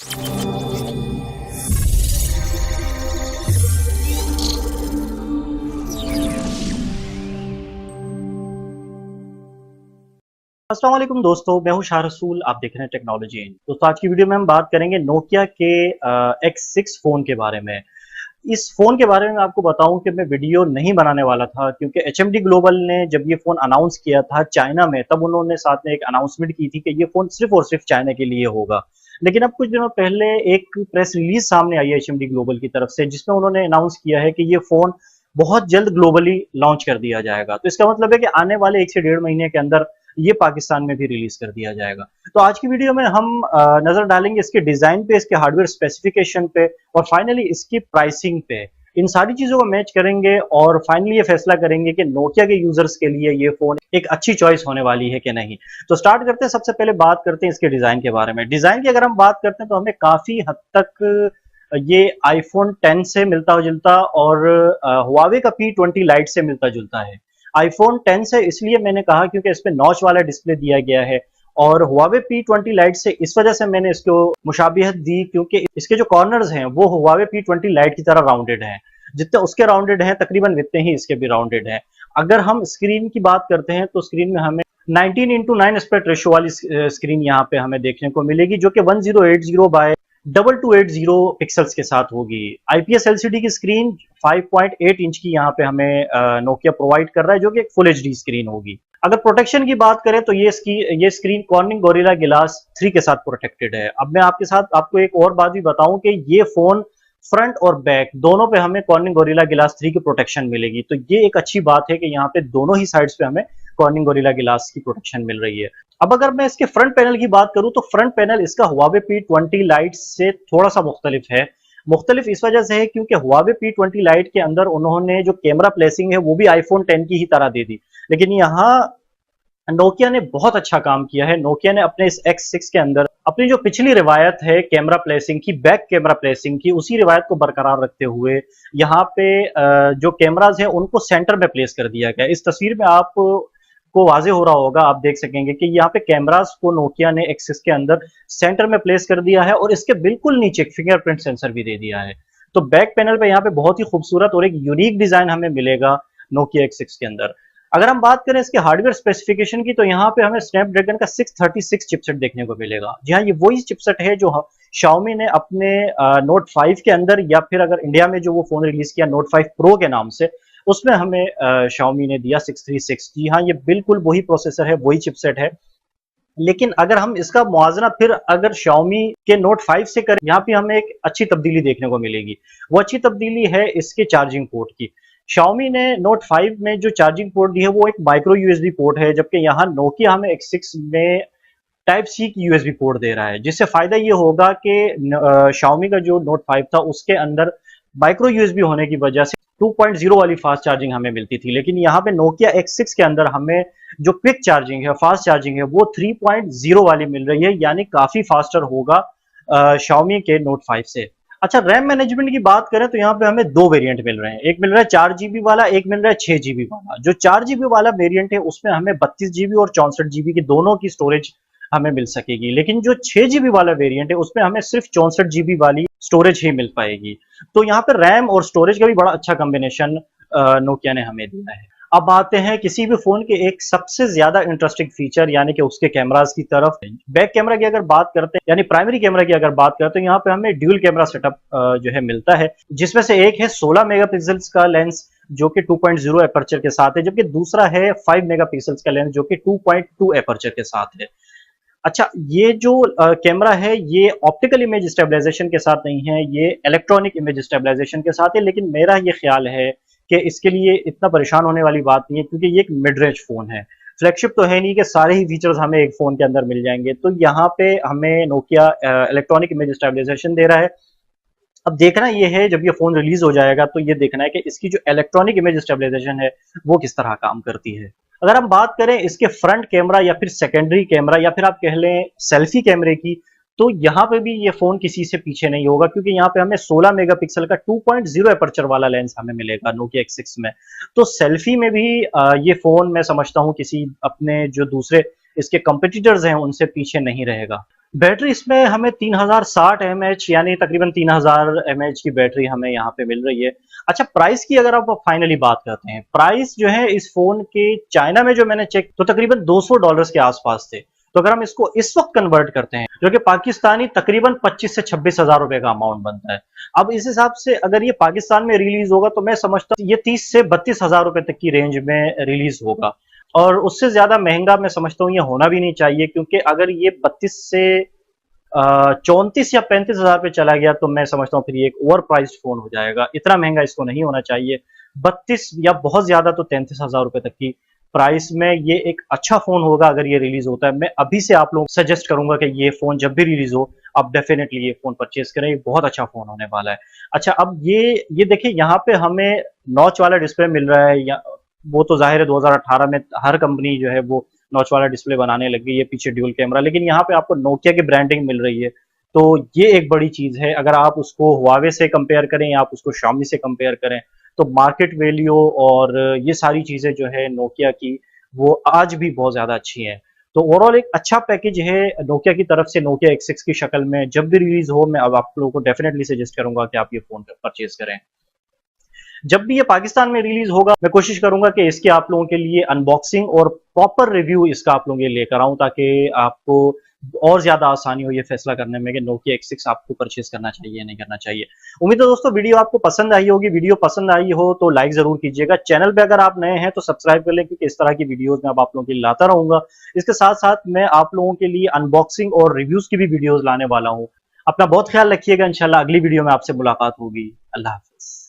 अस्सलाम वालेकुम दोस्तों, मैं हूं शाह रसूल। आप देख रहे हैं टेक्नोलॉजी इन। दोस्तों, आज की वीडियो में हम बात करेंगे नोकिया के X6 फ़ोन के बारे में। इस फ़ोन के बारे में आपको बताऊं कि मैं वीडियो नहीं बनाने वाला था, क्योंकि एचएमडी ग्लोबल ने जब ये फ़ोन अनाउंस किया था चाइना में, तब उन्होंने साथ में एक अनाउंसमेंट की थी कि ये फ़ोन सिर्फ और सिर्फ चाइना के लिए होगा। लेकिन अब कुछ दिनों पहले एक प्रेस रिलीज सामने आई है एचएमडी ग्लोबल की तरफ से, जिसमें उन्होंने अनाउंस किया है कि ये फ़ोन बहुत जल्द ग्लोबली लॉन्च कर दिया जाएगा। तो इसका मतलब है कि आने वाले 1 से डेढ़ महीने के अंदर ये पाकिस्तान में भी रिलीज कर दिया जाएगा। तो आज की वीडियो में हम नजर डालेंगे इसके डिजाइन पे, इसके हार्डवेयर स्पेसिफिकेशन पे और फाइनली इसकी प्राइसिंग पे। इन सारी चीजों को मैच करेंगे और फाइनली ये फैसला करेंगे कि नोकिया के यूजर्स के लिए ये फोन एक अच्छी चॉइस होने वाली है कि नहीं। तो स्टार्ट करते हैं। सबसे पहले बात करते हैं इसके डिजाइन के बारे में। डिजाइन की अगर हम बात करते हैं तो हमें काफी हद तक ये आईफोन 10 से मिलता जुलता और हुआवे का P20 लाइट से मिलता जुलता है। आईफोन 10 से इसलिए मैंने कहा क्योंकि इस पे नॉच वाला डिस्प्ले दिया गया है, और हुआवे P20 लाइट से इस वजह से मैंने इसको मुशाबिहत दी क्योंकि इसके जो कॉर्नर्स हैं वो हुआवे P20 लाइट की तरह राउंडेड हैं। जितने उसके राउंडेड हैं तकरीबन उतने ही इसके भी राउंडेड हैं। अगर हम स्क्रीन की बात करते हैं तो स्क्रीन में हमें 19:9 एस्पेक्ट रेशियो वाली स्क्रीन यहाँ पे हमें देखने को मिलेगी, जो कि 1080 बाय 2280 पिक्सल्स के साथ होगी। आईपीएस एलसीडी की स्क्रीन 5.8 इंच की यहाँ पे हमें नोकिया प्रोवाइड कर रहा है, जो कि एक फुल एचडी स्क्रीन होगी। अगर प्रोटेक्शन की बात करें तो ये स्क्रीन कॉर्निंग गोरिल्ला ग्लास 3 के साथ प्रोटेक्टेड है। अब मैं आपको एक और बात भी बताऊं कि ये फोन फ्रंट और बैक दोनों पे हमें कॉर्निंग गोरिल्ला ग्लास 3 की प्रोटेक्शन मिलेगी। तो ये एक अच्छी बात है कि यहाँ पे दोनों ही साइड्स पे हमें कॉर्निंग गोरिल्ला ग्लास की प्रोटेक्शन मिल रही है। अब अगर मैं इसके फ्रंट पैनल की बात करूं तो फ्रंट पैनल इसका हुआवे P20 लाइट से थोड़ा सा मुख्तलिफ है। मुख्तलिफ इस वजह से है क्योंकि हुआवे P20 लाइट के अंदर उन्होंने जो कैमरा प्लेसिंग है वो भी आईफोन 10 की ही तरह दे दी, लेकिन यहाँ नोकिया ने बहुत अच्छा काम किया है। नोकिया ने अपने इस X6 के अंदर अपनी जो पिछली रिवायत है कैमरा प्लेसिंग की, बैक कैमरा प्लेसिंग की, उसी रिवायत को बरकरार रखते हुए यहाँ पे जो कैमराज हैं उनको सेंटर में प्लेस कर दिया गया। इस तस्वीर में आप को वाजे हो रहा होगा, आप देख सकेंगे कि यहाँ पे कैमरास को नोकिया ने X6 के अंदर सेंटर में प्लेस कर दिया है और इसके बिल्कुल नीचे फिंगरप्रिंट सेंसर भी दे दिया है। तो बैक पैनल पे यहाँ पे बहुत ही खूबसूरत और एक यूनिक डिजाइन हमें मिलेगा नोकिया X6 के अंदर। अगर हम बात करें इसके हार्डवेयर स्पेसिफिकेशन की तो यहाँ पे हमें स्नैपड्रैगन का 636 चिपसेट देखने को मिलेगा। जी हाँ, ये वही चिपसेट है जो Xiaomi ने अपने नोट 5 के अंदर, या फिर अगर इंडिया में जो वो फोन रिलीज किया नोट 5 प्रो के नाम से, उसमें हमें Xiaomi ने दिया 636। जी हाँ, ये बिल्कुल वही प्रोसेसर है, वही चिपसेट है। लेकिन अगर हम इसका मुआवजा फिर अगर Xiaomi के नोट 5 से करें, यहाँ पे हमें एक अच्छी तब्दीली देखने को मिलेगी। वो अच्छी तब्दीली है इसके चार्जिंग पोर्ट की। Xiaomi ने नोट 5 में जो चार्जिंग पोर्ट दी है वो एक माइक्रो यूएसबी पोर्ट है, जबकि यहाँ नोकिया हमें X6 में टाइप सी की यूएसबी पोर्ट दे रहा है, जिससे फायदा ये होगा कि Xiaomi का जो नोट 5 था उसके अंदर माइक्रो यूएसबी होने की वजह से 2.0 वाली फास्ट चार्जिंग हमें मिलती थी, लेकिन यहाँ पे नोकिया X6 के अंदर हमें जो क्विक चार्जिंग है, फास्ट चार्जिंग है, वो 3.0 वाली मिल रही है, यानी काफी फास्टर होगा Xiaomi के नोट 5 से। अच्छा, रैम मैनेजमेंट की बात करें तो यहाँ पे हमें दो वेरिएंट मिल रहे हैं। एक मिल रहा है 4 GB वाला, एक मिल रहा है 6 GB वाला। जो 4 GB वाला वेरिएंट है उसमें हमें 32 GB और 64 GB की दोनों की स्टोरेज हमें मिल सकेगी, लेकिन जो 6 GB वाला वेरिएंट है उसमें हमें सिर्फ 64 GB वाली स्टोरेज ही मिल पाएगी। तो यहाँ पर रैम और स्टोरेज का भी बड़ा अच्छा कॉम्बिनेशन नोकिया ने हमें दिया है। अब आते हैं किसी भी फोन के एक सबसे ज्यादा इंटरेस्टिंग फीचर, यानी कि उसके कैमरास की तरफ। बैक कैमरा की अगर बात करते हैं, यानी प्राइमरी कैमरा की अगर बात करते हैं, तो यहाँ पे हमें ड्यूल कैमरा सेटअप जो है मिलता है, जिसमें से एक है 16 मेगापिक्सल्स का लेंस जो कि 2.0 एपर्चर के साथ है, जबकि दूसरा है 5 मेगापिक्सल्स का लेंस जो कि 2.2 एपर्चर के साथ है। अच्छा, ये जो कैमरा है ये ऑप्टिकल इमेज स्टेबलाइजेशन के साथ नहीं है, ये इलेक्ट्रॉनिक इमेज स्टेबलाइजेशन के साथ है, लेकिन मेरा ये ख्याल है कि इसके लिए इतना परेशान होने वाली बात नहीं है, क्योंकि ये एक मिड रेंज फोन है। फ्लैगशिप तो है नहीं कि सारे ही फीचर्स हमें एक फोन के अंदर मिल जाएंगे। तो यहाँ पे हमें नोकिया इलेक्ट्रॉनिक इमेज स्टेबलाइजेशन दे रहा है। अब देखना ये है जब ये फोन रिलीज हो जाएगा तो ये देखना है कि इसकी जो इलेक्ट्रॉनिक इमेज स्टेबलाइजेशन है वो किस तरह काम करती है। अगर हम बात करें इसके फ्रंट कैमरा या फिर सेकेंडरी कैमरा या फिर आप कह लें सेल्फी कैमरे की, तो यहाँ पे भी ये फोन किसी से पीछे नहीं होगा, क्योंकि यहाँ पे हमें 16 मेगापिक्सल का 2.0 एपर्चर वाला लेंस हमें मिलेगा नोकिया X6 में। तो सेल्फी में भी ये फोन मैं समझता हूँ किसी अपने जो दूसरे इसके कंपटीटर्स हैं उनसे पीछे नहीं रहेगा। बैटरी इसमें हमें 3060 mAh यानी तकरीबन 3000 mAh की बैटरी हमें यहाँ पे मिल रही है। अच्छा, प्राइस की अगर आप फाइनली बात करते हैं, प्राइस जो है इस फोन के चाइना में जो मैंने चेक तो तकरीबन $200 के आसपास थे। तो अगर हम इसको इस वक्त कन्वर्ट करते हैं जो कि पाकिस्तानी तकरीबन 25 से 26 हजार रुपए का अमाउंट बनता है। अब इस हिसाब से अगर ये पाकिस्तान में रिलीज होगा तो मैं समझता हूँ ये 30 से 32 हजार रुपए तक की रेंज में रिलीज होगा, और उससे ज्यादा महंगा मैं समझता हूँ ये होना भी नहीं चाहिए, क्योंकि अगर ये 32 से 34 या 35 हजार पे चला गया तो मैं समझता हूँ फिर ये एक ओवर प्राइस्ड फोन हो जाएगा। इतना महंगा इसको नहीं होना चाहिए। 32 या बहुत ज्यादा तो 33 हजार रुपए तक की प्राइस में ये एक अच्छा फोन होगा अगर ये रिलीज होता है। मैं अभी से आप लोग सजेस्ट करूंगा कि ये फोन जब भी रिलीज हो आप डेफिनेटली ये फोन परचेज करें, ये बहुत अच्छा फोन होने वाला है। अच्छा, अब ये देखिए यहाँ पे हमें नॉच वाला डिस्प्ले मिल रहा है, या वो तो जाहिर है 2018 में हर कंपनी जो है वो नॉच वाला डिस्प्ले बनाने लग गई है, पीछे ड्यूल कैमरा, लेकिन यहाँ पे आपको नोकिया की ब्रांडिंग मिल रही है। तो ये एक बड़ी चीज है। अगर आप उसको हुआवे से कंपेयर करें या आप उसको शाओमी से कंपेयर करें तो मार्केट वैल्यू और ये सारी चीजें जो है नोकिया की वो आज भी बहुत ज्यादा अच्छी हैं। तो ओवरऑल एक अच्छा पैकेज है नोकिया की तरफ से। नोकिया X6 की शक्ल में जब भी रिलीज हो मैं अब आप लोगों को डेफिनेटली सजेस्ट करूंगा कि आप ये फोन परचेज करें। जब भी ये पाकिस्तान में रिलीज होगा मैं कोशिश करूंगा कि इसके आप लोगों के लिए अनबॉक्सिंग और प्रॉपर रिव्यू इसका आप लोगों के लिए लेकर आऊं, ताकि आपको और ज्यादा आसानी हो ये फैसला करने में कि नोकिया X6 आपको परचेज करना चाहिए या नहीं करना चाहिए। उम्मीद है दोस्तों वीडियो आपको पसंद आई होगी। वीडियो पसंद आई हो तो लाइक जरूर कीजिएगा। चैनल पे अगर आप नए हैं तो सब्सक्राइब कर लें, क्योंकि इस तरह की वीडियोस मैं अब आप लोगों के लिए लाता रहूंगा। इसके साथ साथ मैं आप लोगों के लिए अनबॉक्सिंग और रिव्यूज की भी वीडियोज लाने वाला हूँ। अपना बहुत ख्याल रखिएगा। इंशाल्लाह अगली वीडियो में आपसे मुलाकात होगी। अल्लाह हाफिज।